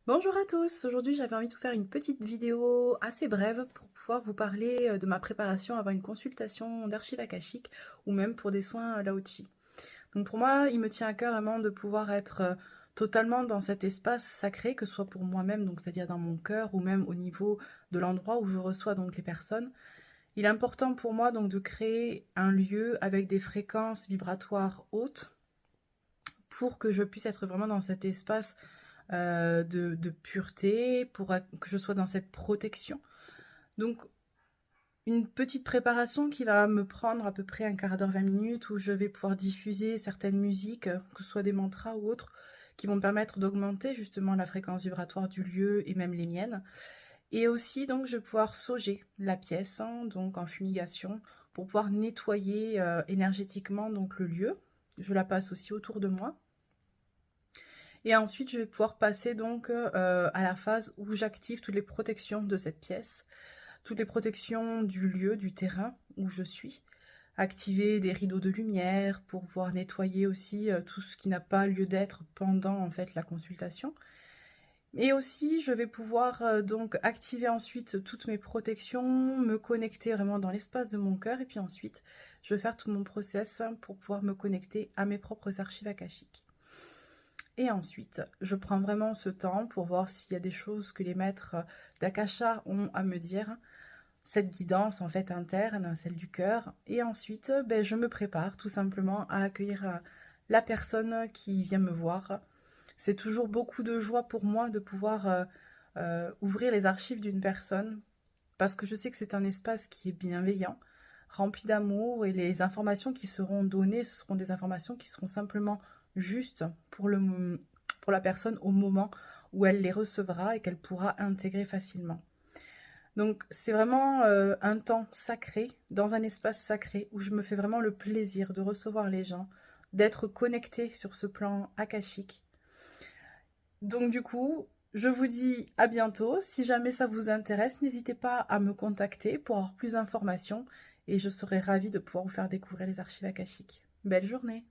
Bonjour à tous, aujourd'hui j'avais envie de vous faire une petite vidéo assez brève pour pouvoir vous parler de ma préparation avant une consultation d'archives akashiques ou même pour des soins Lao-Chi. Donc pour moi, il me tient à cœur vraiment de pouvoir être totalement dans cet espace sacré, que ce soit pour moi-même, donc c'est-à-dire dans mon cœur ou même au niveau de l'endroit où je reçois donc les personnes. Il est important pour moi donc de créer un lieu avec des fréquences vibratoires hautes pour que je puisse être vraiment dans cet espace de pureté, pour que je sois dans cette protection. Donc, une petite préparation qui va me prendre à peu près un quart d'heure, 20 minutes, où je vais pouvoir diffuser certaines musiques, que ce soit des mantras ou autres, qui vont me permettre d'augmenter justement la fréquence vibratoire du lieu et même les miennes. Et aussi, donc, je vais pouvoir sauger la pièce, hein, donc en fumigation, pour pouvoir nettoyer énergétiquement donc le lieu. Je la passe aussi autour de moi. Et ensuite, je vais pouvoir passer donc à la phase où j'active toutes les protections de cette pièce, toutes les protections du lieu, du terrain où je suis. Activer des rideaux de lumière pour pouvoir nettoyer aussi tout ce qui n'a pas lieu d'être pendant en fait la consultation. Et aussi, je vais pouvoir donc activer ensuite toutes mes protections, me connecter vraiment dans l'espace de mon cœur. Et puis ensuite, je vais faire tout mon process pour pouvoir me connecter à mes propres archives akashiques. Et ensuite, je prends vraiment ce temps pour voir s'il y a des choses que les maîtres d'Akasha ont à me dire, cette guidance en fait interne, celle du cœur. Et ensuite, je me prépare tout simplement à accueillir la personne qui vient me voir. C'est toujours beaucoup de joie pour moi de pouvoir ouvrir les archives d'une personne parce que je sais que c'est un espace qui est bienveillant, rempli d'amour, et les informations qui seront données, ce seront des informations qui seront simplement justes pour la personne au moment où elle les recevra et qu'elle pourra intégrer facilement. Donc c'est vraiment un temps sacré, dans un espace sacré, où je me fais vraiment le plaisir de recevoir les gens, d'être connectée sur ce plan akashique. Donc du coup, je vous dis à bientôt. Si jamais ça vous intéresse, n'hésitez pas à me contacter pour avoir plus d'informations et je serai ravie de pouvoir vous faire découvrir les archives akashiques. Belle journée!